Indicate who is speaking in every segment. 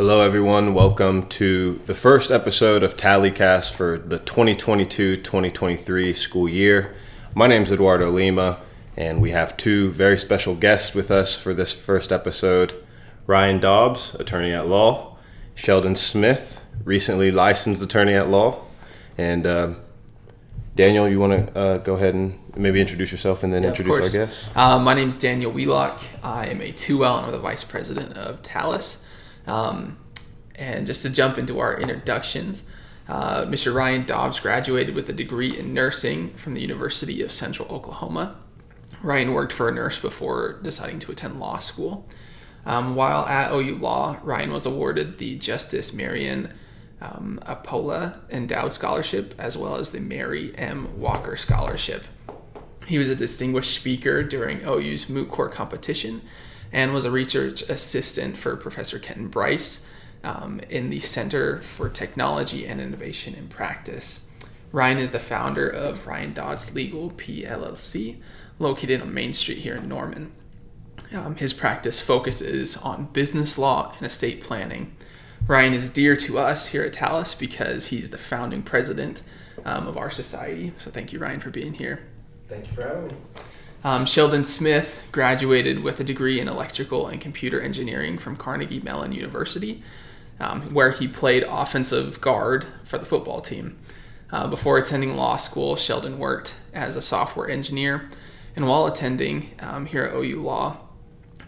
Speaker 1: Hello, everyone. Welcome to the first episode of TALIcast for the 2022-2023 school year. My name is Eduardo Lima, and we have two very special guests with us for this first episode. Ryan Dobbs, attorney at law. Sheldon Smith, recently licensed attorney at law. And Daniel, you want to go ahead and maybe introduce yourself and then introduce our guests?
Speaker 2: My name is Daniel Wheelock. I am a 2L and I'm the vice president of TALIS. And just to jump into our introductions, Mr. Ryan Dobbs graduated with a degree in nursing from the University of Central Oklahoma. Ryan worked for a nurse before deciding to attend law school. While at OU Law, Ryan was awarded the Justice Marion Apola Endowed Scholarship, as well as the Mary M. Walker Scholarship. He was a distinguished speaker during OU's moot court competition and was a research assistant for Professor Kenton Bryce in the Center for Technology and Innovation in Practice. Ryan is the founder of Ryan Dobbs Legal PLLC, located on Main Street here in Norman. His practice focuses on business law and estate planning. Ryan is dear to us here at TALIS because he's the founding president of our society. So thank you, Ryan, for being here.
Speaker 3: Thank you for having me.
Speaker 2: Sheldon Smith graduated with a degree in electrical and computer engineering from Carnegie Mellon University, where he played offensive guard for the football team. Before attending law school, Sheldon worked as a software engineer, and while attending here at OU Law,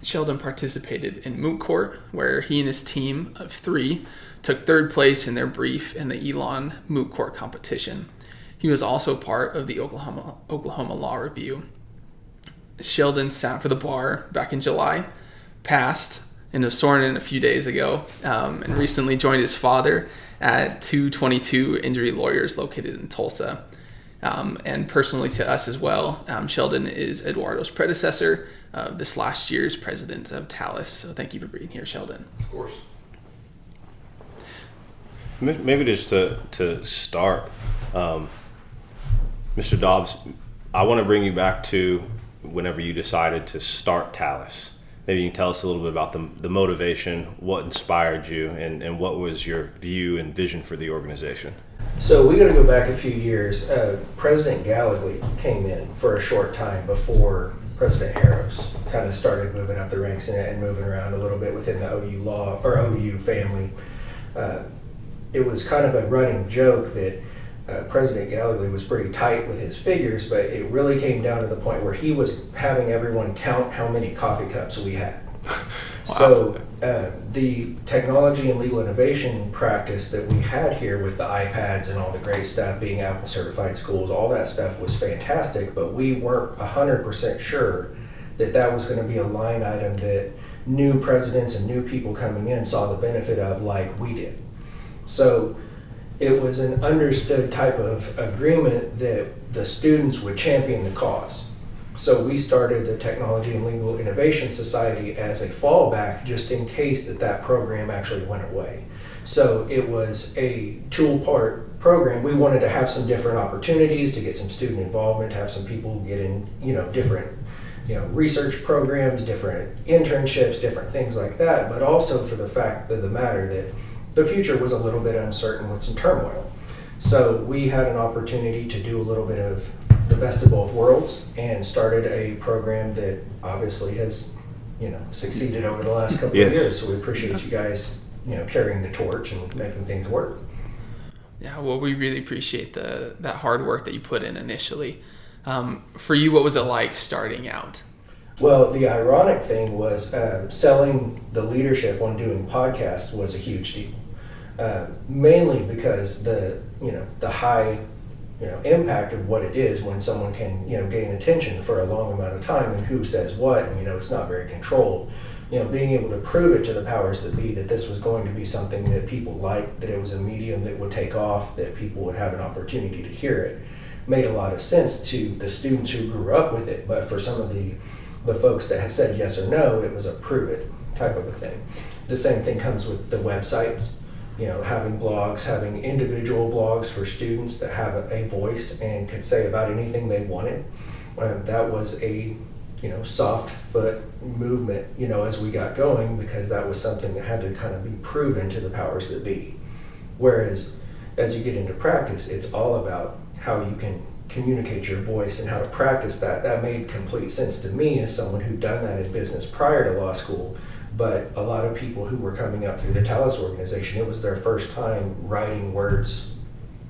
Speaker 2: Sheldon participated in moot court, where he and his team of 3 took 3rd place in their brief in the Elon moot court competition. He was also part of the Oklahoma Law Review. Sheldon sat for the bar back in July, passed, and was sworn in a few days ago, and recently joined his father at 222 Injury Lawyers located in Tulsa. And personally to us as well, Sheldon is Eduardo's predecessor, this last year's president of TALIS. So thank you for being here, Sheldon.
Speaker 3: Of course.
Speaker 1: Maybe just to start, Mr. Dobbs, I want to bring you back to whenever you decided to start TALIS. Maybe you can tell us a little bit about the motivation, what inspired you, and what was your view and vision for the organization.
Speaker 3: So we got to go back a few years. President Gallagher came in for a short time before President Harris kind of started moving up the ranks and moving around a little bit within the OU Law or OU family. It was kind of a running joke that President Gallagher was pretty tight with his figures, but it really came down to the point where he was having everyone count how many coffee cups we had. Wow. So the technology and legal innovation practice that we had here with the iPads and all the great stuff, being Apple certified schools, all that stuff was fantastic, but we weren't 100% sure that that was going to be a line item that new presidents and new people coming in saw the benefit of like we did. So it was an understood type of agreement that the students would champion the cause. So we started the Technology and Legal Innovation Society as a fallback just in case that program actually went away. So it was a tool-part program. We wanted to have some different opportunities to get some student involvement, have some people get in, different, research programs, different internships, different things like that, but also for the fact of the matter that the future was a little bit uncertain with some turmoil. So we had an opportunity to do a little bit of the best of both worlds and started a program that obviously has, succeeded over the last couple of years. So we appreciate you guys, carrying the torch and making things work.
Speaker 2: Yeah, well, we really appreciate that hard work that you put in initially. For you, what was it like starting out?
Speaker 3: Well, the ironic thing was selling the leadership on doing podcasts was a huge deal. Mainly because the high impact of what it is when someone can gain attention for a long amount of time and who says what, and it's not very controlled. Being able to prove it to the powers that be that this was going to be something that people liked, that it was a medium that would take off, that people would have an opportunity to hear it, made a lot of sense to the students who grew up with it. But for some of the folks that had said yes or no, it was a prove it type of a thing. The same thing comes with the websites. Having blogs, having individual blogs for students that have a voice and could say about anything they wanted. That was a soft foot movement, as we got going, because that was something that had to kind of be proven to the powers that be. Whereas as you get into practice, it's all about how you can communicate your voice and how to practice that. That made complete sense to me as someone who'd done that in business prior to law school. But a lot of people who were coming up through the TALIS organization, it was their first time writing words,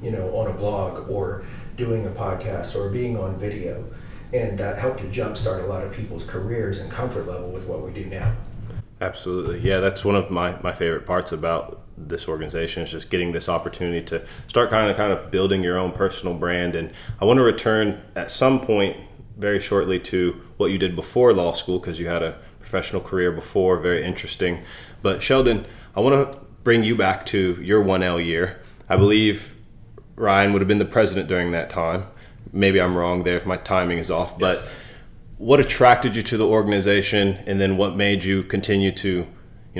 Speaker 3: on a blog or doing a podcast or being on video. And that helped to jumpstart a lot of people's careers and comfort level with what we do now.
Speaker 1: Absolutely. Yeah, that's one of my favorite parts about this organization, is just getting this opportunity to start kind of building your own personal brand. And I want to return at some point very shortly to what you did before law school, because you had a professional career before, very interesting. But Sheldon, I want to bring you back to your 1L year. I believe Ryan would have been the president during that time. Maybe I'm wrong there if my timing is off, but what attracted you to the organization, and then what made you continue to,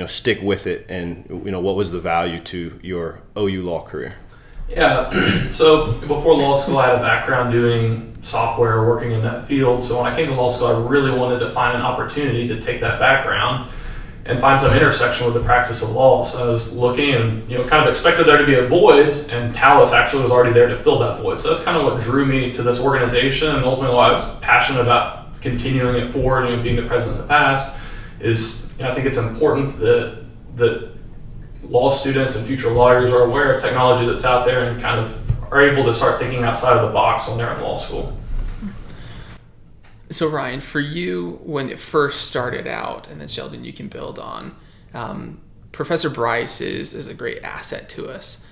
Speaker 1: stick with it, and what was the value to your OU law career?
Speaker 4: Yeah, so before law school, I had a background doing software, working in that field. So when I came to law school, I really wanted to find an opportunity to take that background and find some intersection with the practice of law. So I was looking and kind of expected there to be a void, and TALIS actually was already there to fill that void. So that's kind of what drew me to this organization, and ultimately why I was passionate about continuing it forward, being the president in the past, is I think it's important that law students and future lawyers are aware of technology that's out there and kind of are able to start thinking outside of the box when they're in law school.
Speaker 2: So Ryan, for you, when it first started out, and then Sheldon, you can build on, Professor Bryce is a great asset to us.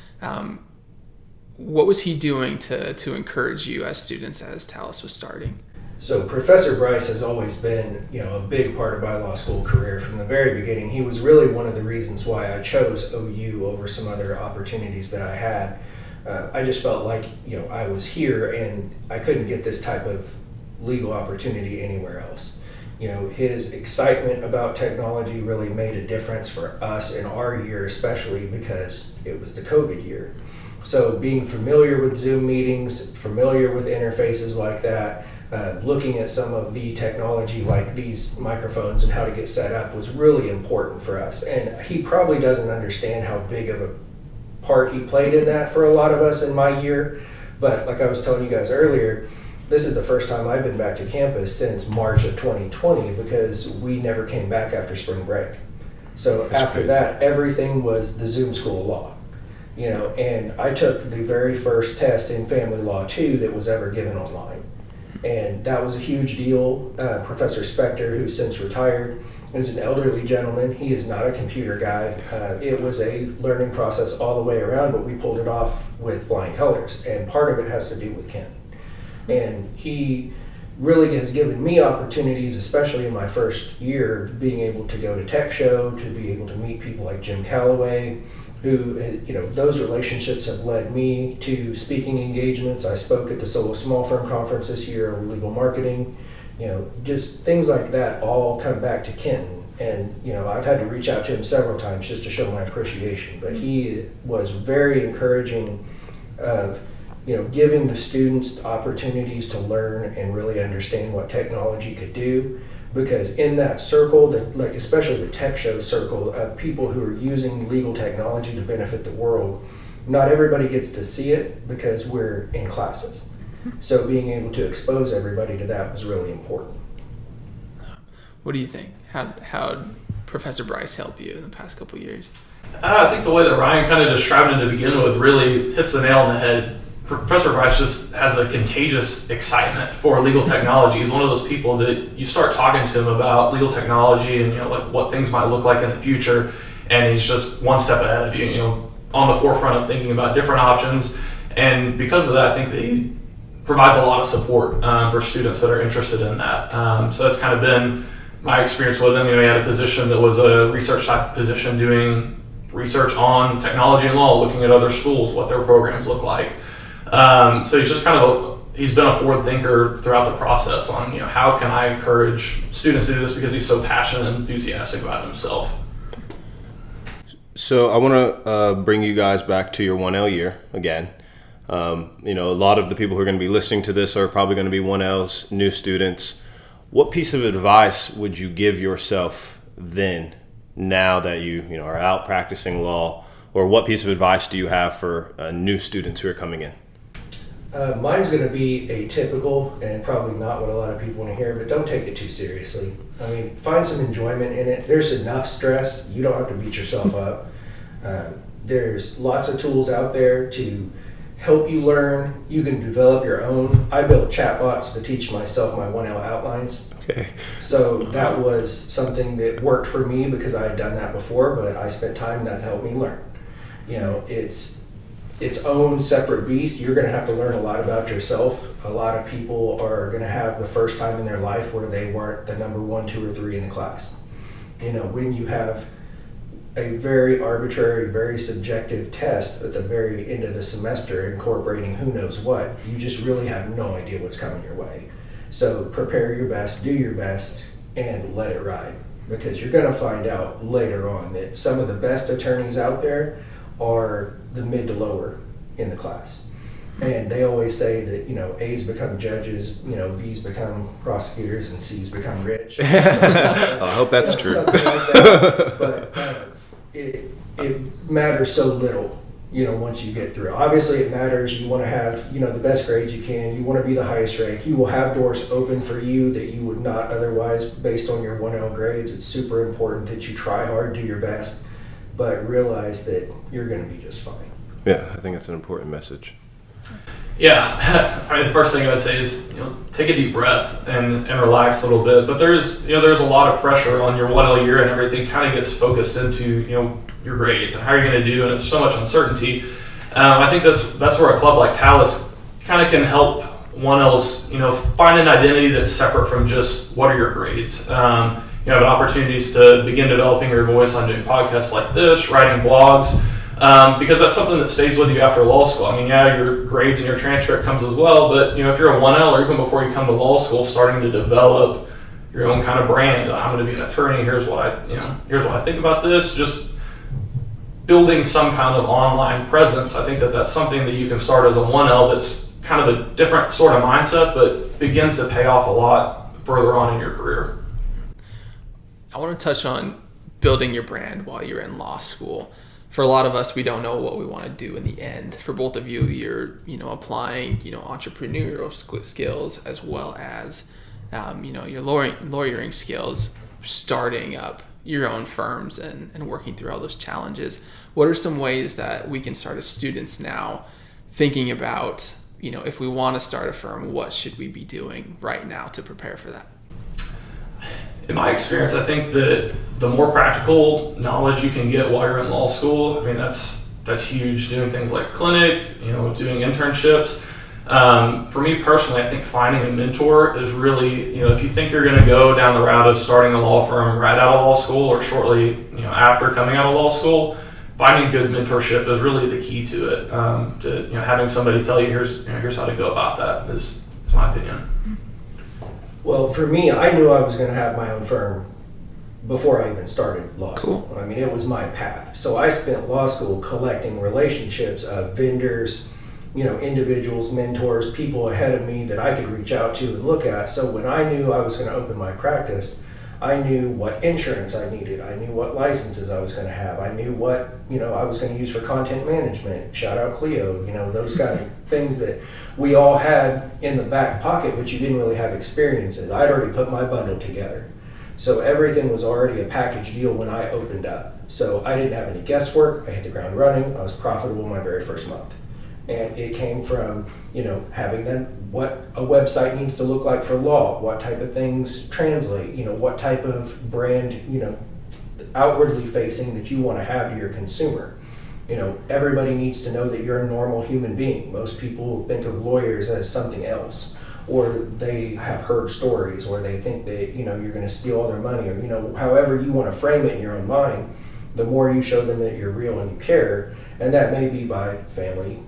Speaker 2: What was he doing to encourage you as students as TALIS was starting?
Speaker 3: So Professor Bryce has always been, a big part of my law school career from the very beginning. He was really one of the reasons why I chose OU over some other opportunities that I had. I just felt like, I was here and I couldn't get this type of legal opportunity anywhere else. His excitement about technology really made a difference for us in our year, especially because it was the COVID year. So being familiar with Zoom meetings, familiar with interfaces like that, looking at some of the technology like these microphones and how to get set up was really important for us. And he probably doesn't understand how big of a part he played in that for a lot of us in my year. But like I was telling you guys earlier, this is the first time I've been back to campus since March of 2020, because we never came back after spring break. So after that, everything was the Zoom School of Law. And I took the very first test in family law too that was ever given online. And that was a huge deal. Professor Spector, who's since retired, is an elderly gentleman. He is not a computer guy. It was a learning process all the way around, but we pulled it off with flying colors. And part of it has to do with Ken. And he really has given me opportunities, especially in my first year, being able to go to Tech Show, to be able to meet people like Jim Calloway, who, those relationships have led me to speaking engagements. I spoke at the Solo Small Firm Conference this year over legal marketing. Just things like that all come back to Kenton. And, I've had to reach out to him several times just to show my appreciation. But he was very encouraging of, giving the students opportunities to learn and really understand what technology could do. Because in that circle, especially the Tech Show circle of people who are using legal technology to benefit the world, not everybody gets to see it because we're in classes. So being able to expose everybody to that was really important.
Speaker 2: What do you think? How Professor Bryce help you in the past couple of years?
Speaker 4: I think the way that Ryan kind of described it to begin with really hits the nail on the head. Professor Bryce just has a contagious excitement for legal technology. He's one of those people that you start talking to him about legal technology and what things might look like in the future, and he's just one step ahead of you, on the forefront of thinking about different options. And because of that, I think that he provides a lot of support for students that are interested in that. So that's kind of been my experience with him. He had a position that was a research type position, doing research on technology and law, looking at other schools, what their programs look like. So he's just he's been a forward thinker throughout the process on, how can I encourage students to do this, because he's so passionate and enthusiastic about it himself.
Speaker 1: So I want to bring you guys back to your 1L year again. A lot of the people who are going to be listening to this are probably going to be 1Ls, new students. What piece of advice would you give yourself then, now that you are out practicing law, or what piece of advice do you have for new students who are coming in?
Speaker 3: Mine's going to be atypical and probably not what a lot of people want to hear, but don't take it too seriously. I mean, find some enjoyment in it. There's enough stress. You don't have to beat yourself up. There's lots of tools out there to help you learn. You can develop your own. I built chatbots to teach myself my 1L outlines.
Speaker 1: Okay.
Speaker 3: So that was something that worked for me because I had done that before, but I spent time that's helped me learn. It's its own separate beast. You're going to have to learn a lot about yourself. A lot of people are going to have the first time in their life where they weren't the number 1, 2, or 3 in the class. When you have a very arbitrary, very subjective test at the very end of the semester incorporating who knows what, you just really have no idea what's coming your way. So prepare your best, do your best, and let it ride. Because you're going to find out later on that some of the best attorneys out there are the mid to lower in the class. And they always say that, A's become judges, B's become prosecutors, and C's become rich.
Speaker 1: I hope that's true.
Speaker 3: Something like that. But it matters so little, once you get through. Obviously it matters. You want to have, the best grades you can. You want to be the highest rank. You will have doors open for you that you would not otherwise based on your 1L grades. It's super important that you try hard, do your best, but realize that you're going to be just fine.
Speaker 1: Yeah, I think that's an important message.
Speaker 4: Yeah, I mean, the first thing I would say is, take a deep breath and relax a little bit. But there's a lot of pressure on your 1L year, and everything kind of gets focused into, your grades and how you're going to do, and it's so much uncertainty. I think that's where a club like TALIS kind of can help 1Ls, find an identity that's separate from just what are your grades. You have opportunities to begin developing your voice on doing podcasts like this, writing blogs. Because that's something that stays with you after law school. I mean, yeah, your grades and your transcript comes as well, but if you're a 1L or even before you come to law school, starting to develop your own kind of brand. I'm going to be an attorney. Here's what I think about this. Just building some kind of online presence. I think that's something that you can start as a 1L. That's kind of a different sort of mindset, but begins to pay off a lot further on in your career.
Speaker 2: I want to touch on building your brand while you're in law school. For a lot of us, we don't know what we want to do in the end. For both of you, you're applying entrepreneurial skills as well as your lawyering skills, starting up your own firms and working through all those challenges. What are some ways that we can start as students now thinking about if we want to start a firm, what should we be doing right now to prepare for that?
Speaker 4: In my experience, I think that the more practical knowledge you can get while you're in law school, I mean, that's huge. Doing things like clinic, doing internships. For me personally, I think finding a mentor is really, if you think you're going to go down the route of starting a law firm right out of law school or shortly, after coming out of law school, finding good mentorship is really the key to it. To having somebody tell you, here's how to go about that is my opinion.
Speaker 3: Well, for me, I knew I was going to have my own firm before I even started law
Speaker 2: Cool.
Speaker 3: school. I mean, it was my path. So I spent law school collecting relationships of vendors, individuals, mentors, people ahead of me that I could reach out to and look at. So when I knew I was going to open my practice, I knew what insurance I needed. I knew what licenses I was going to have. I knew what, I was going to use for content management. Shout out Clio, those kind of things that we all had in the back pocket, but you didn't really have experience in. I'd already put my bundle together. So everything was already a package deal when I opened up. So I didn't have any guesswork. I hit the ground running. I was profitable my very first month. And it came from, having them, what a website needs to look like for law, what type of things translate, what type of brand, outwardly facing that you want to have to your consumer. Everybody needs to know that you're a normal human being. Most people think of lawyers as something else, or they have heard stories, or they think that, you're going to steal all their money, or, however you want to frame it in your own mind, the more you show them that you're real and you care. And that may be by family,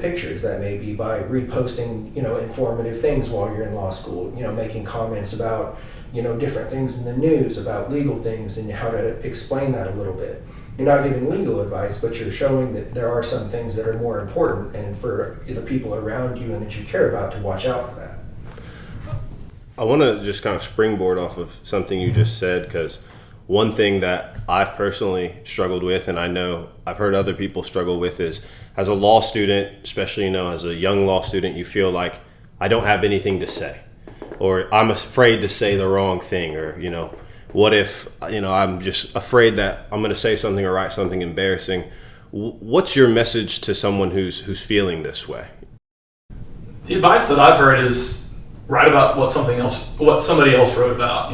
Speaker 3: pictures. That may be by reposting, informative things while you're in law school, making comments about, different things in the news, about legal things and how to explain that a little bit. You're not giving legal advice, but you're showing that there are some things that are more important and for the people around you and that you care about to watch out for that.
Speaker 1: I want to just kind of springboard off of something you just said, because one thing that I've personally struggled with, and I know I've heard other people struggle with, is as a law student, especially, as a young law student, you feel like I don't have anything to say, or I'm afraid to say the wrong thing, or, what if, I'm just afraid that I'm going to say something or write something embarrassing. What's your message to someone who's feeling this way?
Speaker 4: The advice that I've heard is write about what somebody else wrote about.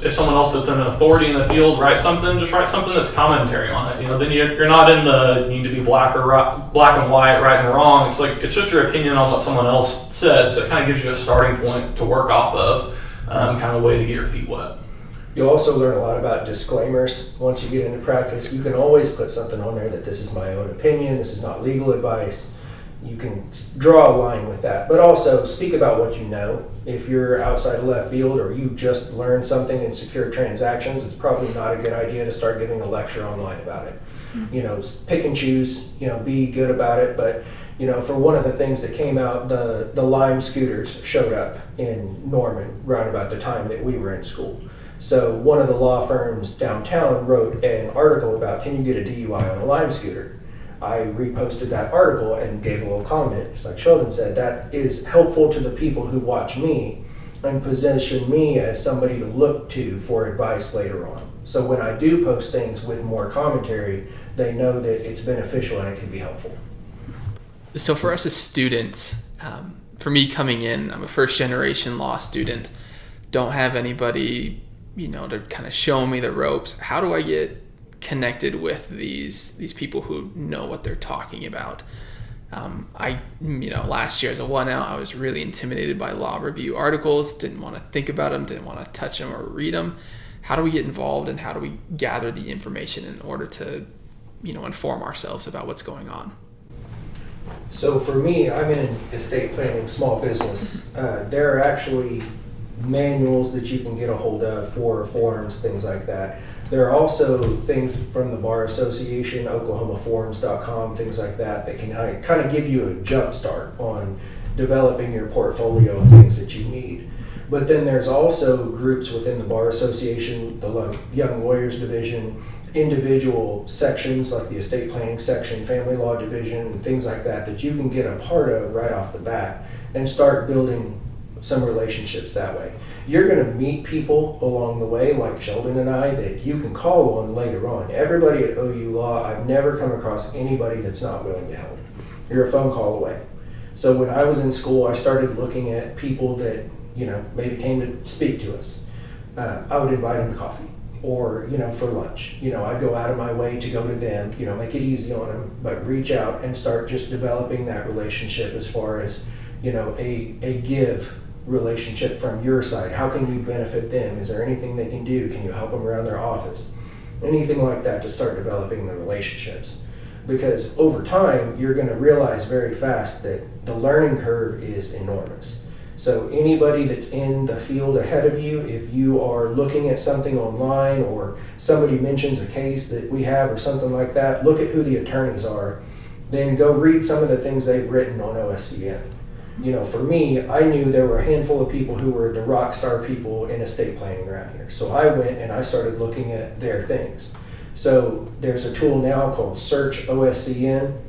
Speaker 4: If someone else is an authority in the field, just write something that's commentary on it. Then you're not in the need to be black and white, right and wrong. It's just your opinion on what someone else said. So it kind of gives you a starting point to work off of, kind of a way to get your feet wet.
Speaker 3: You'll also learn a lot about disclaimers once you get into practice. You can always put something on there that this is my own opinion, this is not legal advice. You can draw a line with that, but also speak about what you know. If you're outside of left field or you just learned something in secure transactions, it's probably not a good idea to start giving a lecture online about it. Pick and choose, be good about it. But, for one of the things that came out, the Lime scooters showed up in Norman around about the time that we were in school. So one of the law firms downtown wrote an article about, can you get a DUI on a Lime scooter? I reposted that article and gave a little comment. Just like Sheldon said, that is helpful to the people who watch me and position me as somebody to look to for advice later on. So when I do post things with more commentary, they know that it's beneficial and it can be helpful.
Speaker 2: So for us as students, for me coming in, I'm a first generation law student, don't have anybody, to kind of show me the ropes. How do I get connected with these people who know what they're talking about? Last year as a 1L, I was really intimidated by law review articles, didn't want to think about them, didn't want to touch them or read them. How do we get involved, and how do we gather the information in order to, inform ourselves about what's going on?
Speaker 3: So for me, I'm in estate planning, small business. There are actually manuals that you can get a hold of for forms, things like that. There are also things from the Bar Association, OklahomaForums.com, things like that can kind of give you a jump start on developing your portfolio of things that you need. But then there's also groups within the Bar Association, the Young Lawyers Division, individual sections like the estate planning section, family law division, and things like that you can get a part of right off the bat and start building some relationships that way. You're going to meet people along the way, like Sheldon and I, that you can call on later on. Everybody at OU Law, I've never come across anybody that's not willing to help. You're a phone call away. So when I was in school, I started looking at people that, maybe came to speak to us. I would invite them to coffee or, for lunch. I'd go out of my way to go to them, make it easy on them, but reach out and start just developing that relationship as far as, a give relationship from your side. How can you benefit them? Is there anything they can do? Can you help them around their office? Anything like that to start developing the relationships. Because over time, you're going to realize very fast that the learning curve is enormous. So anybody that's in the field ahead of you, if you are looking at something online or somebody mentions a case that we have or something like that, look at who the attorneys are. Then go read some of the things they've written on OSCN. For me, I knew there were a handful of people who were the rock star people in estate planning around here. So I went and I started looking at their things. So there's a tool now called Search OSCN.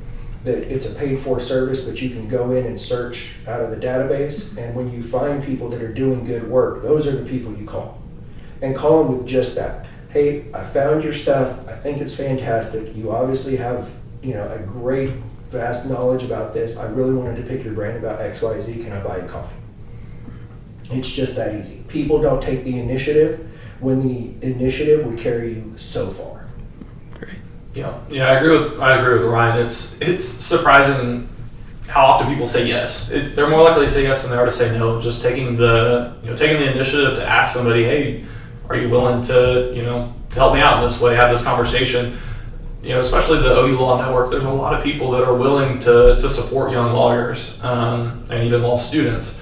Speaker 3: That it's a paid for service, but you can go in and search out of the database. And when you find people that are doing good work, those are the people you call. And call them with just that. Hey, I found your stuff. I think it's fantastic. You obviously have, a great vast knowledge about this. I really wanted to pick your brain about XYZ. Can I buy you coffee? It's just that easy. People don't take the initiative when the initiative would carry you so far.
Speaker 2: Great.
Speaker 4: Yeah, I agree with Ryan. It's surprising how often people say yes. They're more likely to say yes than they are to say no. Just taking the initiative to ask somebody, hey, are you willing to help me out in this way? Have this conversation. Especially the OU Law Network, there's a lot of people that are willing to support young lawyers and even law students.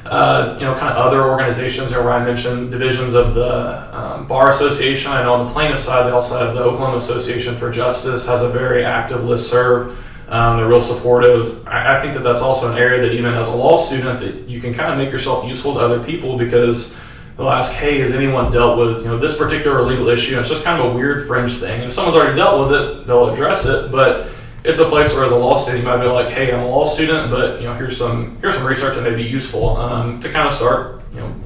Speaker 4: Kind of other organizations, Ryan mentioned divisions of the Bar Association. I know on the plaintiff side, they also have the Oklahoma Association for Justice, has a very active listserv They're real supportive. I think that that's also an area that even as a law student that you can kind of make yourself useful to other people, because they'll ask, hey, has anyone dealt with this particular legal issue? And it's just kind of a weird fringe thing. If someone's already dealt with it, they'll address it. But it's a place where as a law student, you might be like, hey, I'm a law student, but here's some research that may be useful to kind of start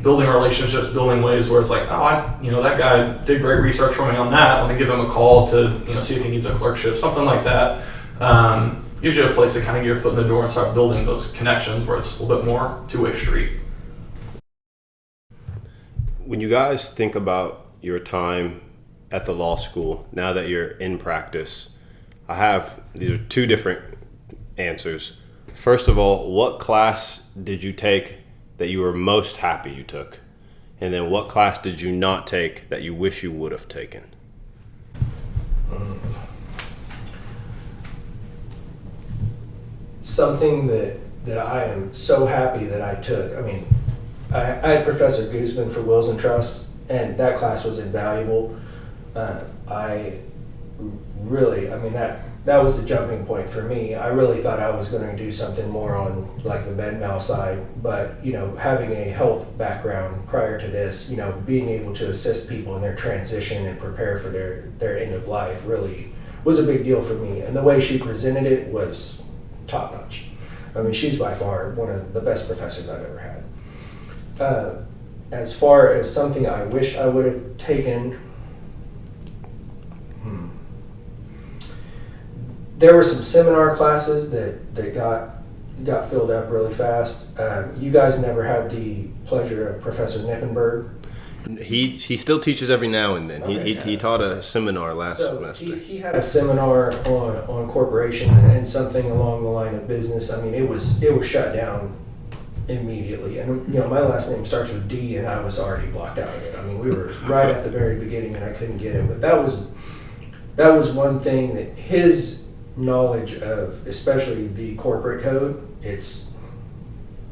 Speaker 4: building relationships, building ways where it's like, oh, that guy did great research for me on that. Let me give him a call to see if he needs a clerkship, something like that. Usually a place to kind of get your foot in the door and start building those connections where it's a little bit more two-way street.
Speaker 1: When you guys think about your time at the law school, now that you're in practice, these are two different answers. First of all, what class did you take that you were most happy you took? And then what class did you not take that you wish you would have taken?
Speaker 3: Something that I am so happy that I took. I mean, I had Professor Guzman for Wills and Trusts, and that class was invaluable. That was the jumping point for me. I really thought I was going to do something more on like the med mal side, but having a health background prior to this, being able to assist people in their transition and prepare for their end of life really was a big deal for me. And the way she presented it was top notch. I mean, she's by far one of the best professors I've ever had. As far as something I wish I would have taken, there were some seminar classes that got filled up really fast. You guys never had the pleasure of Professor Nippenberg.
Speaker 1: He still teaches every now and then. He taught a seminar last semester.
Speaker 3: He had a seminar on corporation and something along the line of business. I mean, it was shut down immediately. And my last name starts with D, and I was already blocked out of it. I mean, we were right at the very beginning, and I couldn't get it. But that was one thing that his knowledge of, especially the corporate code, it's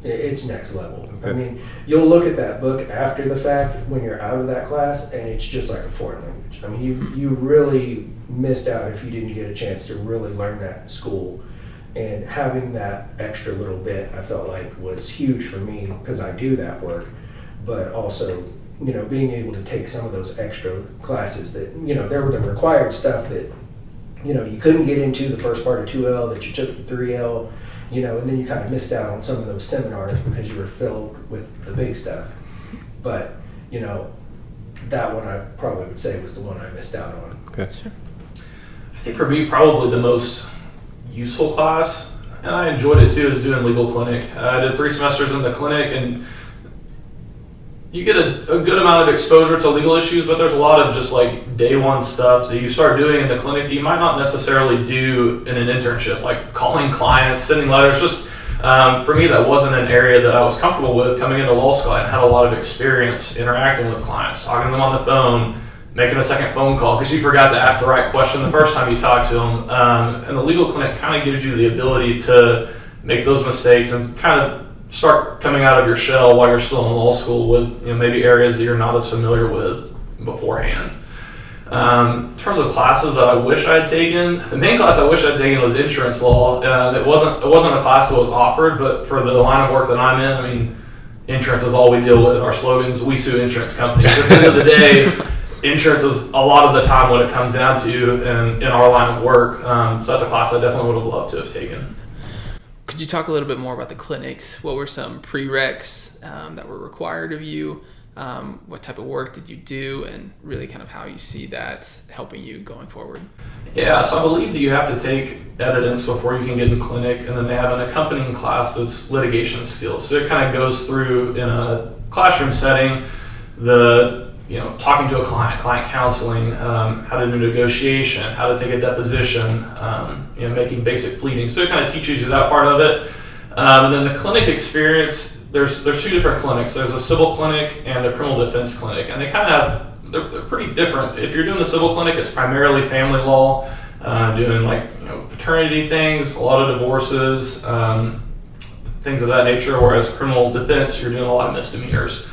Speaker 3: next level. Okay. I mean, you'll look at that book after the fact when you're out of that class, and it's just like a foreign language. I mean, you really missed out if you didn't get a chance to really learn that in school. And having that extra little bit, I felt like was huge for me because I do that work, but also, being able to take some of those extra classes that, there were the required stuff that, you couldn't get into the first part of 2L that you took the 3L, and then you kind of missed out on some of those seminars because you were filled with the big stuff. But, that one I probably would say was the one I missed out on.
Speaker 1: Okay. Sure.
Speaker 4: I think for me, probably the most useful class, and I enjoyed it too, is doing legal clinic. I did 3 semesters in the clinic, and you get a good amount of exposure to legal issues, but there's a lot of just like day one stuff that you start doing in the clinic that you might not necessarily do in an internship, like calling clients, sending letters. Just for me, that wasn't an area that I was comfortable with coming into law school. I had a lot of experience interacting with clients, talking to them on the phone, making a second phone call because you forgot to ask the right question the first time you talked to them. And the legal clinic kind of gives you the ability to make those mistakes and kind of start coming out of your shell while you're still in law school with maybe areas that you're not as familiar with beforehand. In terms of classes that I wish I had taken, the main class I wish I'd taken was insurance law. It wasn't a class that was offered, but for the line of work that I'm in, I mean, insurance is all we deal with. Our slogan's "We sue insurance companies." At the end of the day, insurance is a lot of the time what it comes down to in our line of work. So that's a class I definitely would have loved to have taken.
Speaker 2: Could you talk a little bit more about the clinics? What were some prereqs that were required of you? What type of work did you do, and really kind of how you see that helping you going forward?
Speaker 4: Yeah, so I believe that you have to take evidence before you can get in clinic, and then they have an accompanying class that's litigation skills. So it kind of goes through in a classroom setting, talking to a client counseling, how to do negotiation, how to take a deposition, making basic pleadings. So it kind of teaches you that part of it. And then the clinic experience, there's 2 different clinics. There's a civil clinic and a criminal defense clinic, and they're pretty different. If you're doing the civil clinic, it's primarily family law, doing paternity things, a lot of divorces, things of that nature. Whereas criminal defense, you're doing a lot of misdemeanors.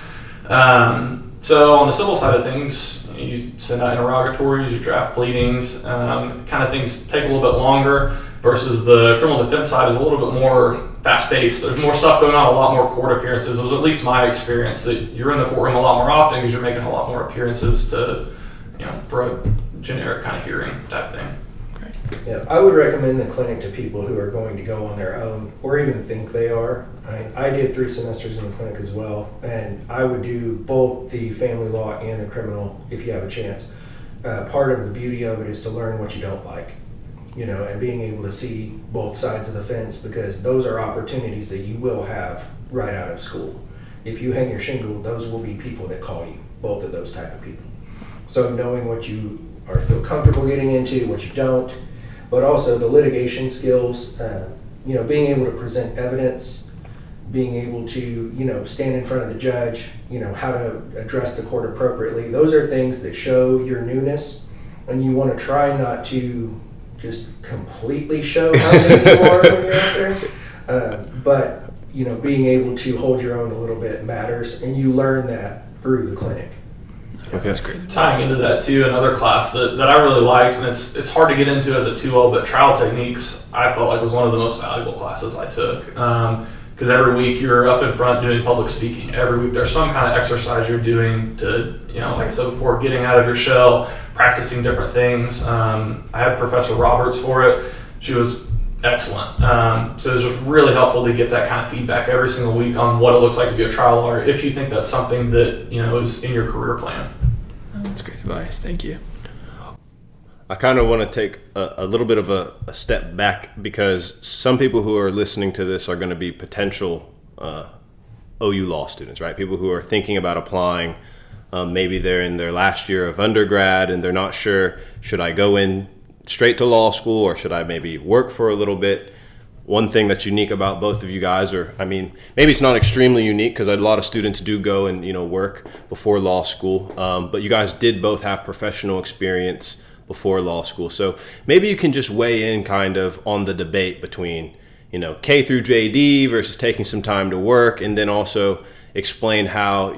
Speaker 4: So on the civil side of things, you send out interrogatories, you draft pleadings, kind of things take a little bit longer. versus the criminal defense side is a little bit more fast-paced. There's more stuff going on, a lot more court appearances. It was at least my experience that you're in the courtroom a lot more often because you're making a lot more appearances to, for a generic kind of hearing type thing.
Speaker 3: Yeah, I would recommend the clinic to people who are going to go on their own or even think they are. I did 3 semesters in the clinic as well, and I would do both the family law and the criminal if you have a chance. Part of the beauty of it is to learn what you don't like, and being able to see both sides of the fence, because those are opportunities that you will have right out of school. If you hang your shingle, those will be people that call you, both of those type of people. So knowing what you feel comfortable getting into, what you don't, but also the litigation skills, being able to present evidence, being able to, stand in front of the judge, how to address the court appropriately. Those are things that show your newness, and you want to try not to just completely show how new you are when you're out there. But, being able to hold your own a little bit matters, and you learn that through the clinic.
Speaker 2: Okay, that's great.
Speaker 4: Tying into that too, another class that I really liked, and it's hard to get into as a 2L, but trial techniques I felt like was one of the most valuable classes I took. Because every week you're up in front doing public speaking. Every week there's some kind of exercise you're doing to, like I said before, getting out of your shell, practicing different things. I had Professor Roberts for it. She was excellent. So it was just really helpful to get that kind of feedback every single week on what it looks like to be a trial lawyer, if you think that's something that, is in your career plan.
Speaker 2: That's great advice. Thank you.
Speaker 1: I kind of want to take a little bit of a step back, because some people who are listening to this are going to be potential OU law students, right? People who are thinking about applying. Maybe they're in their last year of undergrad and they're not sure, should I go in straight to law school or should I maybe work for a little bit? One thing that's unique about both of you guys, maybe it's not extremely unique because a lot of students do go and work before law school, but you guys did both have professional experience before law school. So maybe you can just weigh in kind of on the debate between, K through JD versus taking some time to work, and then also explain how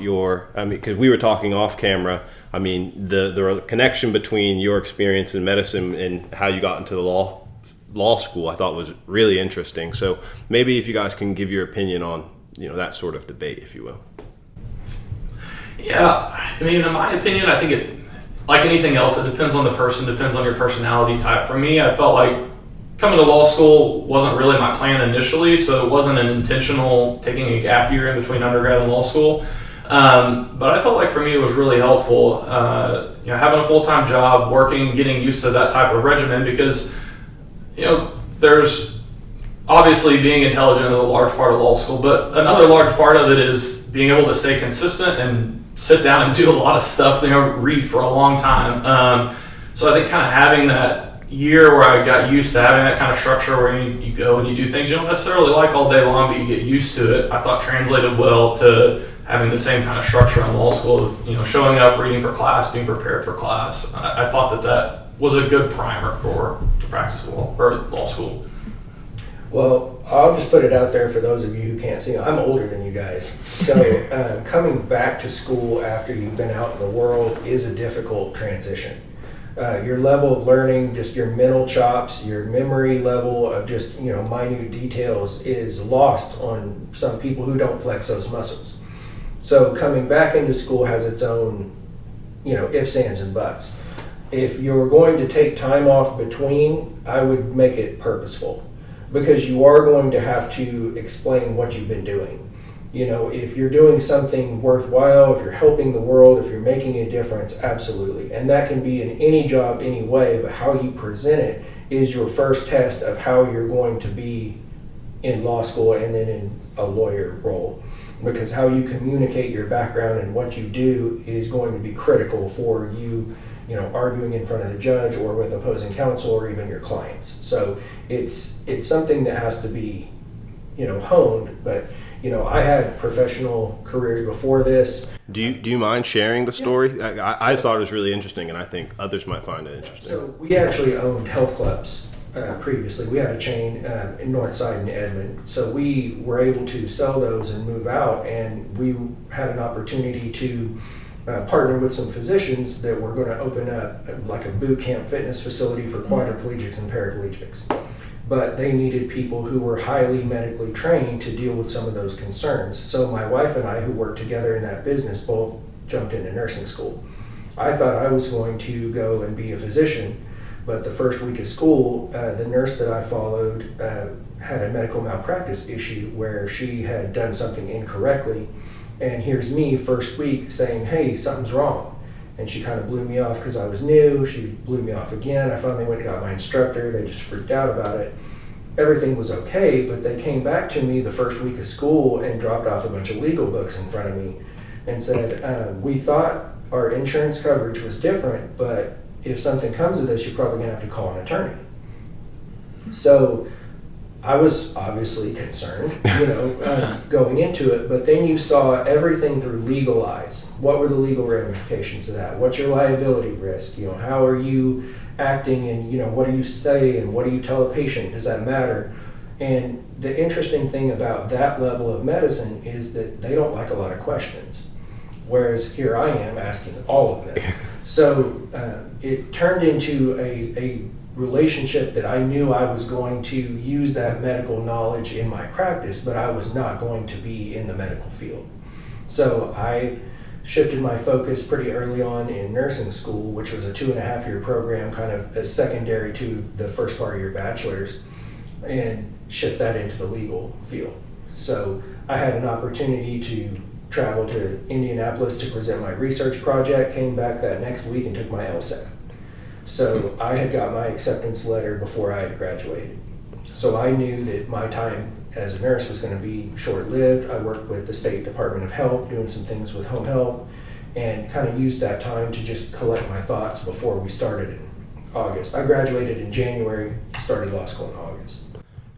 Speaker 1: because we were talking off camera, the connection between your experience in medicine and how you got into the law school I thought was really interesting. So maybe if you guys can give your opinion on, that sort of debate, if you will.
Speaker 4: Yeah, in my opinion, I think it, like anything else, it depends on the person, depends on your personality type. For me, I felt like coming to law school wasn't really my plan initially, so it wasn't an intentional taking a gap year in between undergrad and law school. But I felt like for me it was really helpful, having a full-time job, working, getting used to that type of regimen, because, there's obviously being intelligent is a large part of law school, but another large part of it is being able to stay consistent and sit down and do a lot of stuff, read for a long time. So I think kind of having that year where I got used to having that kind of structure where you go and you do things you don't necessarily like all day long, but you get used to it, I thought translated well to having the same kind of structure in law school of, showing up, reading for class, being prepared for class. I thought that was a good primer for practice law or law school.
Speaker 3: Well, I'll just put it out there for those of you who can't see. I'm older than you guys. So coming back to school after you've been out in the world is a difficult transition. Your level of learning, just your mental chops, your memory level of just, minute details is lost on some people who don't flex those muscles. So coming back into school has its own, ifs, ands, and buts. If you're going to take time off between, I would make it purposeful, because you are going to have to explain what you've been doing. If you're doing something worthwhile, if you're helping the world, if you're making a difference, absolutely. And that can be in any job, any way, but how you present it is your first test of how you're going to be in law school and then in a lawyer role. Because how you communicate your background and what you do is going to be critical for you, arguing in front of the judge or with opposing counsel or even your clients. So it's something that has to be, honed. But I had professional careers before this.
Speaker 1: Do you mind sharing the story? Yeah. I thought it was really interesting, and I think others might find it interesting.
Speaker 3: So we actually owned health clubs previously. We had a chain in Northside in Edmond. So we were able to sell those and move out, and we had an opportunity to partner with some physicians that were going to open up like a boot camp fitness facility for quadriplegics and paraplegics. but they needed people who were highly medically trained to deal with some of those concerns. So my wife and I, who worked together in that business, both jumped into nursing school. I thought I was going to go and be a physician, but the first week of school, the nurse that I followed had a medical malpractice issue where she had done something incorrectly. And here's me first week saying, hey, something's wrong. And she kind of blew me off because I was new. She blew me off again. I finally went and got my instructor. They just freaked out about it. Everything was okay, but they came back to me the first week of school and dropped off a bunch of legal books in front of me and said, we thought our insurance coverage was different, but if something comes of this, you're probably going to have to call an attorney. So I was obviously concerned, going into it, but then you saw everything through legal eyes. What were the legal ramifications of that? What's your liability risk? How are you acting, and what do you say and what do you tell a patient? Does that matter? And the interesting thing about that level of medicine is that they don't like a lot of questions, whereas here I am asking all of them. So it turned into a relationship that I knew I was going to use that medical knowledge in my practice, but I was not going to be in the medical field. So I shifted my focus pretty early on in nursing school, which was a 2.5-year program, kind of as secondary to the first part of your bachelor's, and shift that into the legal field. So I had an opportunity to travel to Indianapolis to present my research project, came back that next week and took my LSAT. So I had got my acceptance letter before I had graduated. So I knew that my time as a nurse was going to be short-lived. I worked with the State Department of Health, doing some things with home health, and kind of used that time to just collect my thoughts before we started in August. I graduated in January, started law school in August.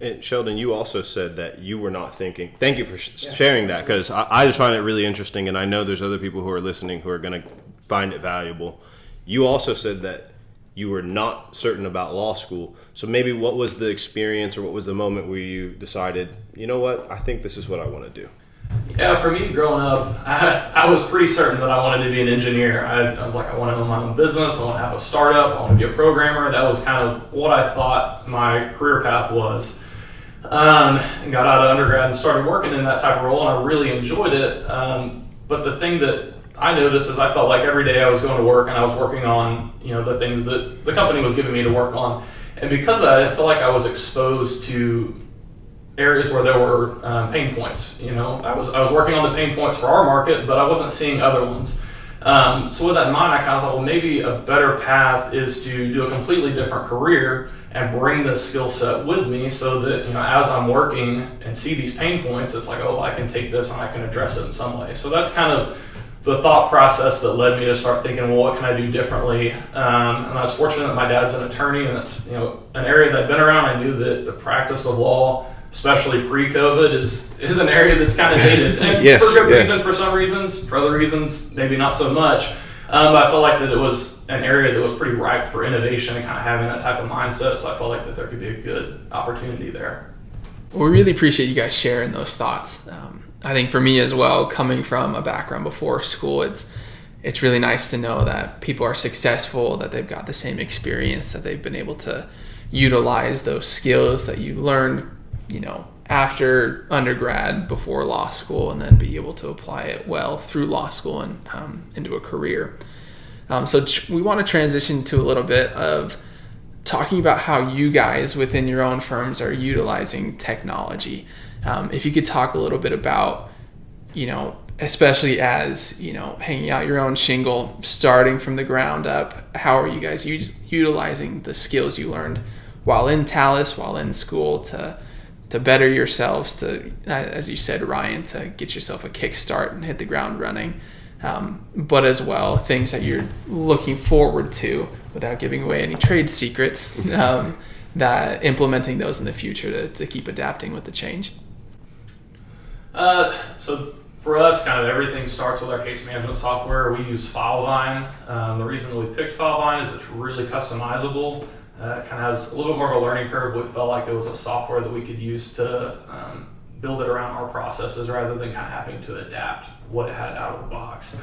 Speaker 1: And Sheldon, you also said that you were not thinking. Thank you for sharing that, because I just find it really interesting, and I know there's other people who are listening who are going to find it valuable. You also said that you were not certain about law school. So maybe what was the experience or what was the moment where you decided, you know what, I think this is what I want to do?
Speaker 4: Yeah, for me growing up, I was pretty certain that I wanted to be an engineer. I was like, I want to own my own business. I want to have a startup. I want to be a programmer. That was kind of what I thought my career path was. And got out of undergrad and started working in that type of role, and I really enjoyed it. But the thing that I noticed is I felt like every day I was going to work and I was working on, the things that the company was giving me to work on. And because of that, I didn't feel like I was exposed to areas where there were pain points. I was working on the pain points for our market, but I wasn't seeing other ones. So with that in mind, I kind of thought, well, maybe a better path is to do a completely different career and bring this skill set with me so that, as I'm working and see these pain points, it's like, oh, I can take this and I can address it in some way. So that's kind of the thought process that led me to start thinking, well, what can I do differently? And I was fortunate that my dad's an attorney, and that's, an area that I've been around. I knew that the practice of law, especially pre-COVID, is an area that's kind of dated. And
Speaker 1: Yes,
Speaker 4: for good
Speaker 1: yes.
Speaker 4: reason, for some reasons, for other reasons, maybe not so much. But I felt like that it was an area that was pretty ripe for innovation and kind of having that type of mindset. So I felt like that there could be a good opportunity there.
Speaker 2: Well, we really appreciate you guys sharing those thoughts. I think for me as well, coming from a background before school, it's really nice to know that people are successful, that they've got the same experience, that they've been able to utilize those skills that you learned, after undergrad, before law school, and then be able to apply it well through law school and into a career. So we want to transition to a little bit of talking about how you guys within your own firms are utilizing technology. If you could talk a little bit about, especially as, hanging out your own shingle, starting from the ground up, how are you guys utilizing the skills you learned while in TALIS, while in school to better yourselves, to, as you said, Ryan, to get yourself a kickstart and hit the ground running, but as well, things that you're looking forward to without giving away any trade secrets, that implementing those in the future to keep adapting with the change.
Speaker 4: So for us, kind of everything starts with our case management software. We use FileVine. The reason that we picked FileVine is it's really customizable. It kind of has a little bit more of a learning curve. We felt like it was a software that we could use to build it around our processes rather than kind of having to adapt what it had out of the box.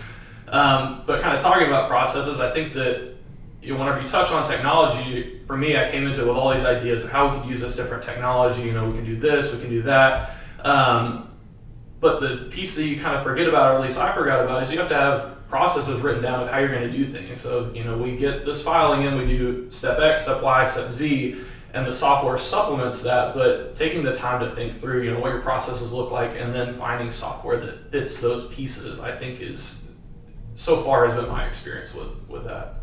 Speaker 4: But kind of talking about processes, I think that whenever you touch on technology, for me, I came into it with all these ideas of how we could use this different technology. We can do this, we can do that. But the piece that you kind of forget about, or at least I forgot about, is you have to have processes written down of how you're going to do things. So, we get this filing in, we do step X, step Y, step Z, and the software supplements that, but taking the time to think through, what your processes look like, and then finding software that fits those pieces, I think so far has been my experience with that.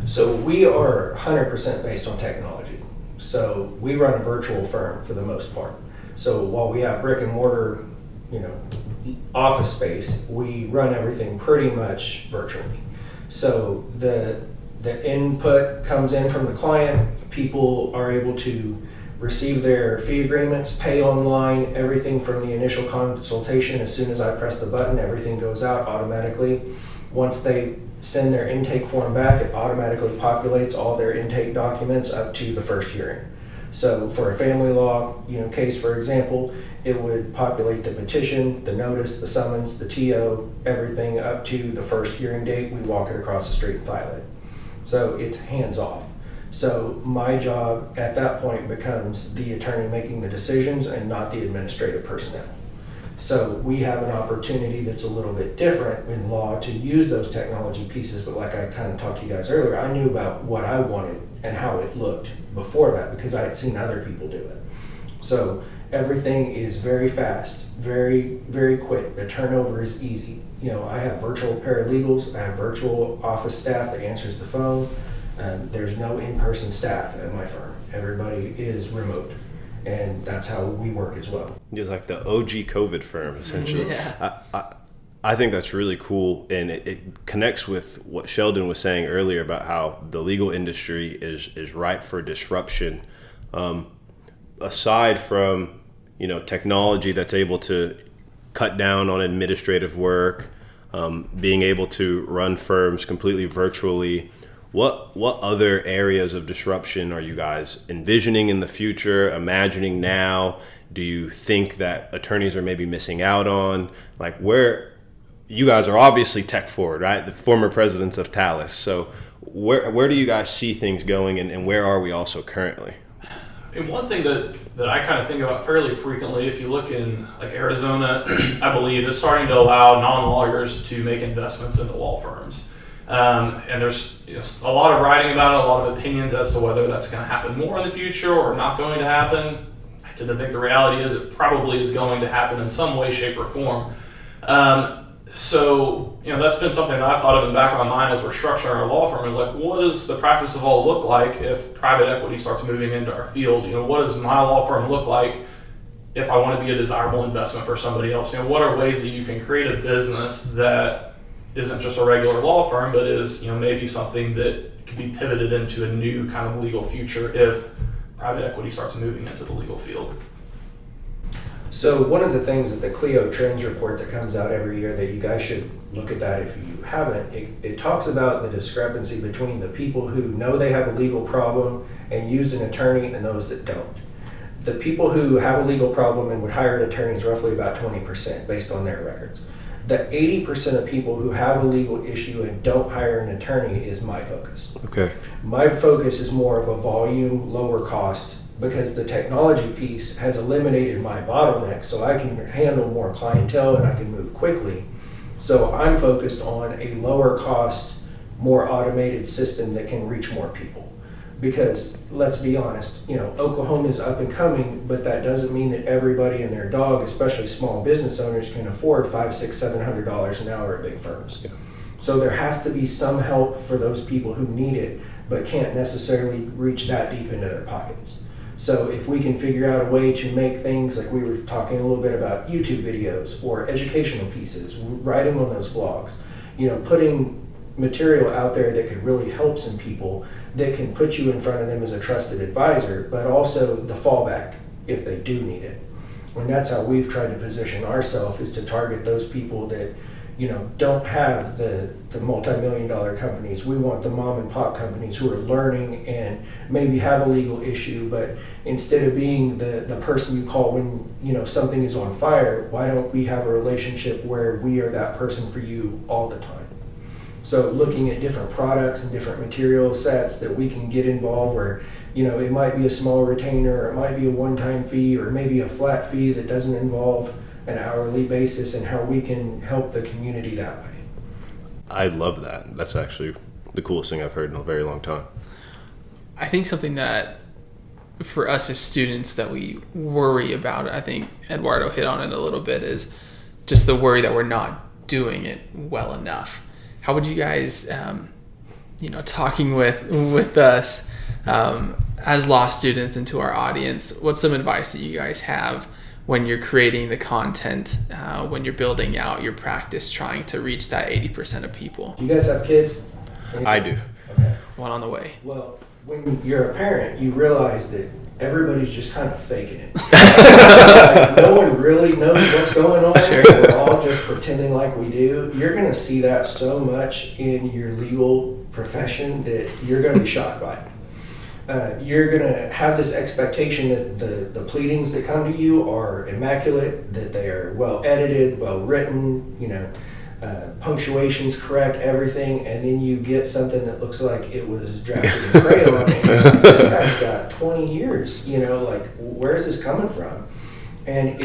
Speaker 3: So we are 100% based on technology. So we run a virtual firm for the most part. So while we have brick and mortar, office space, we run everything pretty much virtually. So the input comes in from the client. People are able to receive their fee agreements, pay online, everything from the initial consultation. As soon as I press the button, everything goes out automatically. Once they send their intake form back, it automatically populates all their intake documents up to the first hearing. So for a family law, case, for example, it would populate the petition, the notice, the summons, the TO, everything up to the first hearing date. We walk it across the street and file it. So it's hands off. So my job at that point becomes the attorney making the decisions and not the administrative personnel. So we have an opportunity that's a little bit different in law to use those technology pieces, but like I kind of talked to you guys earlier, I knew about what I wanted and how it looked before that because I had seen other people do it. So everything is very fast, very, very quick. The turnover is easy. I have virtual paralegals, I have virtual office staff that answers the phone. There's no in-person staff at my firm. Everybody is remote. And that's how we work as well.
Speaker 1: You're like the OG COVID firm, essentially.
Speaker 2: Yeah.
Speaker 1: I think that's really cool, and it connects with what Sheldon was saying earlier about how the legal industry is ripe for disruption. Aside from technology that's able to cut down on administrative work, being able to run firms completely virtually. What other areas of disruption are you guys envisioning in the future, imagining now? Do you think that attorneys are maybe missing out on? Like where you guys are obviously tech forward, right? The former presidents of TALIS. So where do you guys see things going and where are we also currently?
Speaker 4: And one thing that I kind of think about fairly frequently, if you look in like Arizona, I believe is starting to allow non-lawyers to make investments into law firms. And there's a lot of writing about it, a lot of opinions as to whether that's going to happen more in the future or not going to happen. I tend to think the reality is it probably is going to happen in some way, shape, or form. So that's been something that I've thought of in the back of my mind as we're structuring our law firm is like, what does the practice of law look like if private equity starts moving into our field? What does my law firm look like if I want to be a desirable investment for somebody else? What are ways that you can create a business that isn't just a regular law firm, but is maybe something that could be pivoted into a new kind of legal future if private equity starts moving into the legal field?
Speaker 3: So one of the things that the Clio Trends report that comes out every year that you guys should look at that if you haven't, it talks about the discrepancy between the people who know they have a legal problem and use an attorney and those that don't. The people who have a legal problem and would hire an attorney is roughly about 20% based on their records. The 80% of people who have a legal issue and don't hire an attorney is my focus.
Speaker 1: Okay.
Speaker 3: My focus is more of a volume, lower cost, because the technology piece has eliminated my bottleneck so I can handle more clientele and I can move quickly. So I'm focused on a lower cost, more automated system that can reach more people. Because let's be honest, Oklahoma is up and coming, but that doesn't mean that everybody and their dog, especially small business owners, can afford $500, $600, $700 an hour at big firms. Yeah. So there has to be some help for those people who need it, but can't necessarily reach that deep into their pockets. So if we can figure out a way to make things like we were talking a little bit about YouTube videos or educational pieces, writing on those blogs, putting material out there that could really help some people that can put you in front of them as a trusted advisor, but also the fallback if they do need it. And that's how we've tried to position ourselves, is to target those people that don't have the multi-million-dollar companies. We want the mom and pop companies who are learning and maybe have a legal issue, but instead of being the person you call when something is on fire, why don't we have a relationship where we are that person for you all the time? So looking at different products and different material sets that we can get involved where, it might be a small retainer, or it might be a one-time fee, or maybe a flat fee that doesn't involve an hourly basis, and how we can help the community that way.
Speaker 1: I love that. That's actually the coolest thing I've heard in a very long time.
Speaker 2: I think something that for us as students that we worry about, I think Eduardo hit on it a little bit, is just the worry that we're not doing it well enough. How would you guys, talking with us as law students and to our audience, what's some advice that you guys have when you're creating the content, when you're building out your practice, trying to reach that 80% of people?
Speaker 3: Do you guys have kids?
Speaker 1: I do.
Speaker 3: Okay.
Speaker 2: One on the way.
Speaker 3: Well, when you're a parent, you realize that everybody's just kind of faking it. Like, no one really knows what's going on.
Speaker 2: Sure.
Speaker 3: We're all just pretending like we do. You're going to see that so much in your legal profession that you're going to be shocked by it. You're going to have this expectation that the pleadings that come to you are immaculate, that they are well edited, well written, punctuation's correct, everything, and then you get something that looks like it was drafted in crayon. And this guy's got 20 years, where is this coming from? And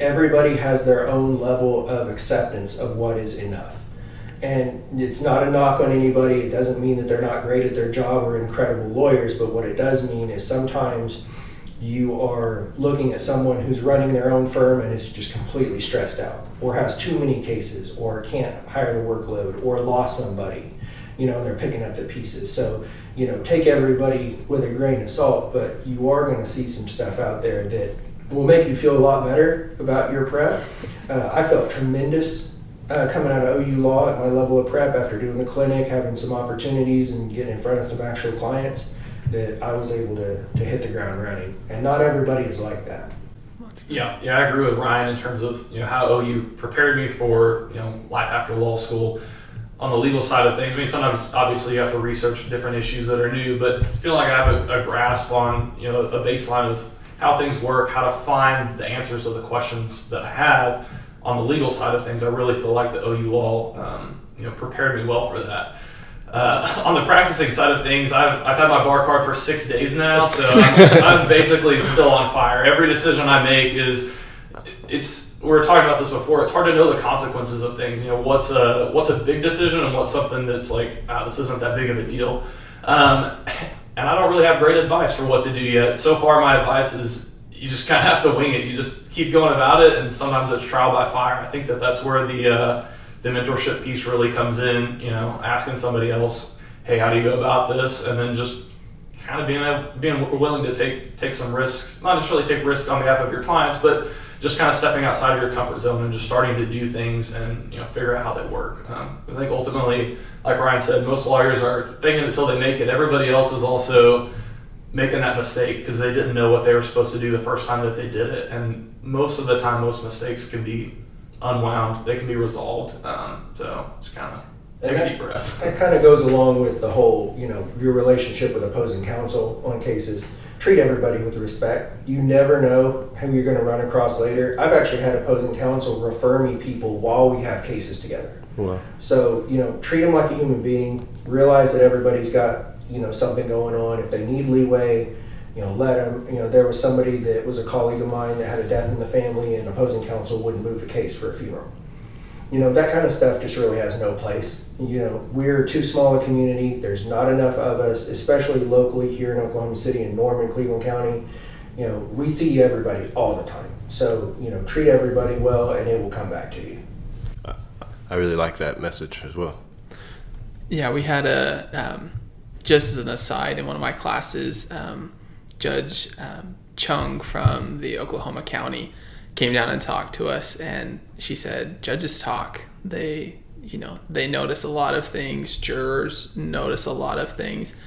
Speaker 3: everybody has their own level of acceptance of what is enough. And it's not a knock on anybody. It doesn't mean that they're not great at their job or incredible lawyers, but what it does mean is sometimes you are looking at someone who's running their own firm and is just completely stressed out, or has too many cases, or can't hire the workload, or lost somebody, and they're picking up the pieces. So, take everybody with a grain of salt, but you are going to see some stuff out there that will make you feel a lot better about your prep. I felt tremendous coming out of OU Law at my level of prep after doing the clinic, having some opportunities and getting in front of some actual clients, that I was able to hit the ground running. And not everybody is like that.
Speaker 4: Yeah, I agree with Ryan in terms of how OU prepared me for life after law school. On the legal side of things, I mean, sometimes obviously you have to research different issues that are new, but I feel like I have a grasp on a baseline of how things work, how to find the answers to the questions that I have. On the legal side of things, I really feel like the OU Law prepared me well for that. On the practicing side of things, I've had my bar card for 6 days now, so I'm basically still on fire. Every decision I make we were talking about this before, it's hard to know the consequences of things. What's a big decision and what's something that's like, this isn't that big of a deal. And I don't really have great advice for what to do yet. So far, my advice is you just kind of have to wing it. You just keep going about it, and sometimes it's trial by fire. I think that's where the mentorship piece really comes in, asking somebody else, hey, how do you go about this? And then just kind of being willing to take some risks, not necessarily take risks on behalf of your clients, but just kind of stepping outside of your comfort zone and just starting to do things and figure out how they work. I think ultimately, like Ryan said, most lawyers are faking it until they make it. Everybody else is also making that mistake because they didn't know what they were supposed to do the first time that they did it. And most of the time, most mistakes can be unwound. They can be resolved. So just kind of take a deep breath.
Speaker 3: That kind of goes along with the whole, your relationship with opposing counsel on cases. Treat everybody with respect. You never know who you're going to run across later. I've actually had opposing counsel refer me people while we have cases together.
Speaker 1: Wow.
Speaker 3: So, treat them like a human being. Realize that everybody's got, something going on. If they need leeway, let them. There was somebody that was a colleague of mine that had a death in the family, and opposing counsel wouldn't move the case for a funeral. That kind of stuff just really has no place. We're too small a community. There's not enough of us, especially locally here in Oklahoma City and Norman, Cleveland County. We see everybody all the time. So, treat everybody well, and it will come back to you.
Speaker 1: I really like that message as well.
Speaker 2: Yeah, we had just as an aside, in one of my classes, Judge Chung from the Oklahoma County came down and talked to us, and she said, judges talk. They notice a lot of things. Jurors notice a lot of things.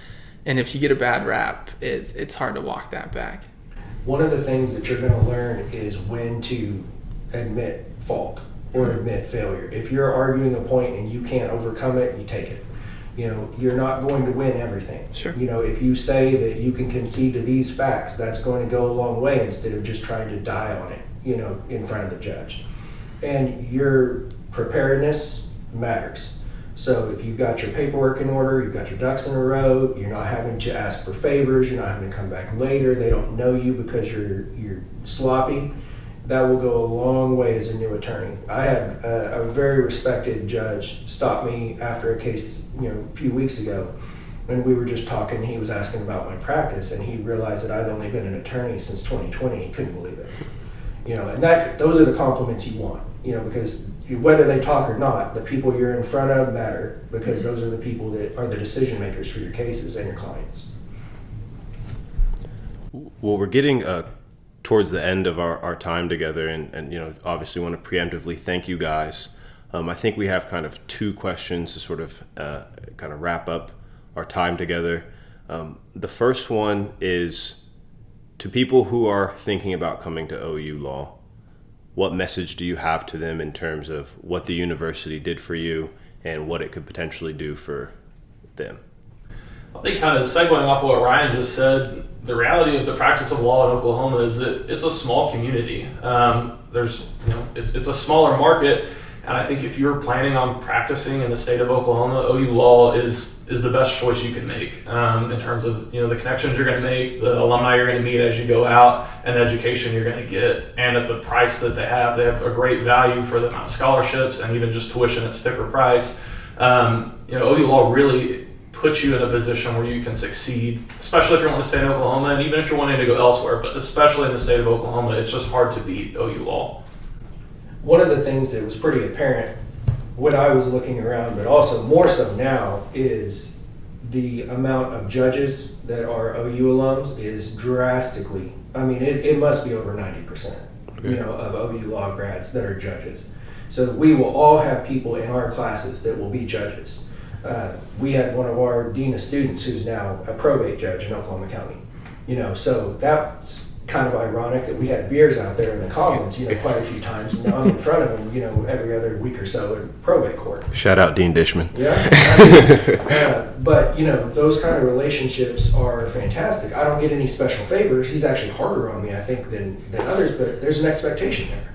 Speaker 2: And if you get a bad rap, it's hard to walk that back.
Speaker 3: One of the things that you're going to learn is when to admit fault or admit failure. If you're arguing a point and you can't overcome it, you take it. You're not going to win everything.
Speaker 2: Sure.
Speaker 3: If you say that you can concede to these facts, that's going to go a long way instead of just trying to die on it, in front of the judge. And your preparedness matters. So if you've got your paperwork in order, you've got your ducks in a row, you're not having to ask for favors, you're not having to come back later, they don't know you because you're sloppy, that will go a long way as a new attorney. I had a very respected judge stop me after a case, a few weeks ago, when we were just talking. He was asking about my practice, and he realized that I'd only been an attorney since 2020. He couldn't believe it. And those are the compliments you want, because whether they talk or not, the people you're in front of matter, because those are the people that are the decision makers for your cases and your clients.
Speaker 1: Well, we're getting towards the end of our time together, and obviously want to preemptively thank you guys. I think we have kind of two questions to sort of kind of wrap up our time together. The first one is, to people who are thinking about coming to OU Law, what message do you have to them in terms of what the university did for you and what it could potentially do for them?
Speaker 4: I think, kind of segueing off of what Ryan just said, the reality of the practice of law in Oklahoma is that it's a small community. It's a smaller market, and I think if you're planning on practicing in the state of Oklahoma, OU Law is the best choice you can make in terms of the connections you're going to make, the alumni you're going to meet as you go out, and the education you're going to get. And at the price that they have a great value for the amount of scholarships and even just tuition at sticker price. OU Law really puts you in a position where you can succeed, especially if you're wanting to stay in Oklahoma, and even if you're wanting to go elsewhere, but especially in the state of Oklahoma, it's just hard to beat OU Law.
Speaker 3: One of the things that was pretty apparent when I was looking around, but also more so now, is the amount of judges that are OU alums is drastically, it must be over 90%, of OU Law grads that are judges. So we will all have people in our classes that will be judges. We had one of our dean of students who's now a probate judge in Oklahoma County. So that's kind of ironic that we had beers out there in the Commons, quite a few times, and now I'm in front of him, every other week or so in probate court.
Speaker 1: Shout out Dean Dishman.
Speaker 3: Yeah. But those kind of relationships are fantastic. I don't get any special favors. He's actually harder on me, I think, than others, but there's an expectation there.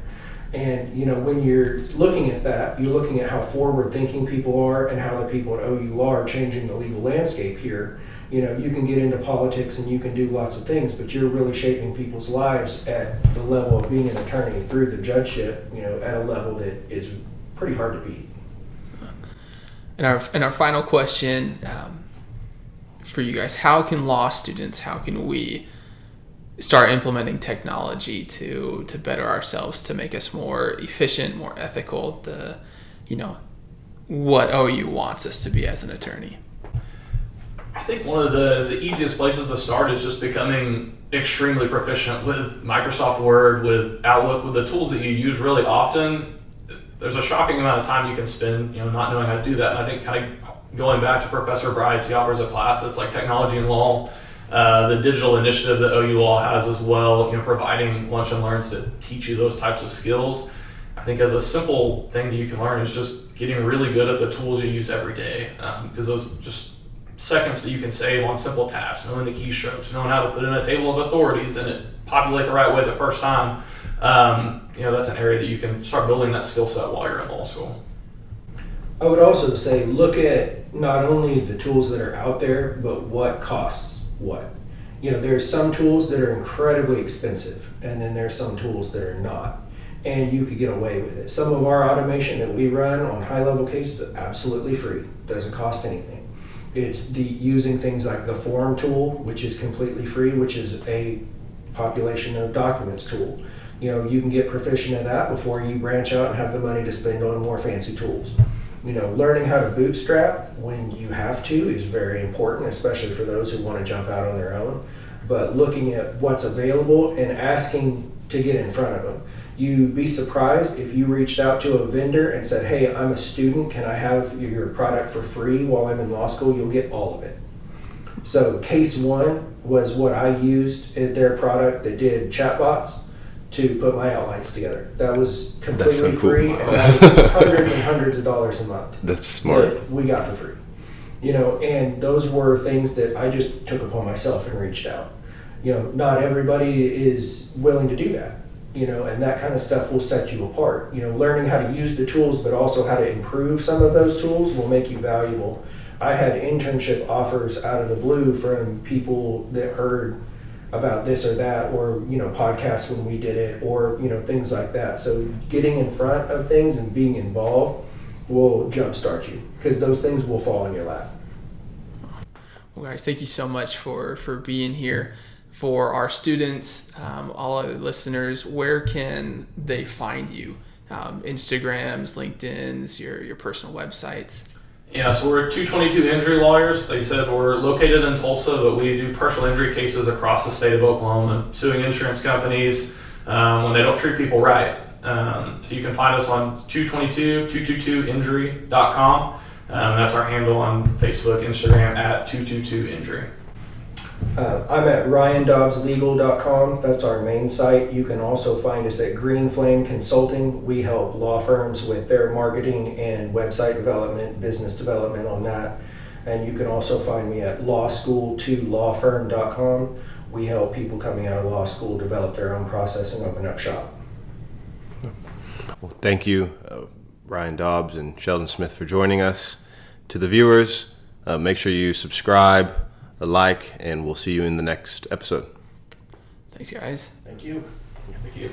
Speaker 3: And, when you're looking at that, you're looking at how forward-thinking people are and how the people at OU Law are changing the legal landscape here. You can get into politics and you can do lots of things, but you're really shaping people's lives at the level of being an attorney through the judgeship, at a level that is pretty hard to beat.
Speaker 2: And our final question for you guys: how can law students, how can we start implementing technology to better ourselves, to make us more efficient, more ethical, what OU wants us to be as an attorney?
Speaker 4: I think one of the easiest places to start is just becoming extremely proficient with Microsoft Word, with Outlook, with the tools that you use really often. There's a shocking amount of time you can spend, not knowing how to do that. And I think, kind of going back to Professor Bryce, he offers a class that's like Technology and Law. The digital initiative that OU Law has as well, providing lunch and learns to teach you those types of skills. I think as a simple thing that you can learn is just getting really good at the tools you use every day, because those just seconds that you can save on simple tasks, knowing the keystrokes, knowing how to put in a table of authorities and it populate the right way the first time. That's an area that you can start building that skill set while you're in law school.
Speaker 3: I would also say, look at not only the tools that are out there, but what costs what. There's some tools that are incredibly expensive, and then there's some tools that are not, and you could get away with it. Some of our automation that we run on high-level cases is absolutely free, doesn't cost anything. It's using things like the form tool, which is completely free, which is a population of documents tool. You can get proficient at that before you branch out and have the money to spend on more fancy tools. Learning how to bootstrap when you have to is very important, especially for those who want to jump out on their own. But looking at what's available and asking to get in front of them. You'd be surprised if you reached out to a vendor and said, hey, I'm a student, can I have your product for free while I'm in law school? You'll get all of it. So Case One was what I used at their product that did chatbots to put my outlines together. That was completely free, and that was hundreds and hundreds of dollars a month.
Speaker 1: That's smart.
Speaker 3: That we got for free. And those were things that I just took upon myself and reached out. Not everybody is willing to do that. and that kind of stuff will set you apart. Learning how to use the tools, but also how to improve some of those tools will make you valuable. I had internship offers out of the blue from people that heard about this or that, or podcasts when we did it, or things like that. So getting in front of things and being involved will jumpstart you, because those things will fall in your lap.
Speaker 2: Well, guys, thank you so much for being here. For our students, all our listeners, where can they find you? Instagrams, LinkedIn's, your personal websites.
Speaker 4: Yeah, so we're 222 injury lawyers. They said we're located in Tulsa, but we do personal injury cases across the state of Oklahoma, suing insurance companies when they don't treat people right. So you can find us on 222injury.com. That's our handle on Facebook, Instagram at 222injury.
Speaker 3: I'm at ryandobbslegal.com. That's our main site. You can also find us at Green Flame Consulting. We help law firms with their marketing and website development, business development on that. And you can also find me at lawschool2lawfirm.com. We help people coming out of law school develop their own process and open up shop.
Speaker 1: Well, thank you, Ryan Dobbs and Sheldon Smith, for joining us. To the viewers, make sure you subscribe, like, and we'll see you in the next episode.
Speaker 2: Thanks, guys.
Speaker 3: Thank you.
Speaker 4: Thank you.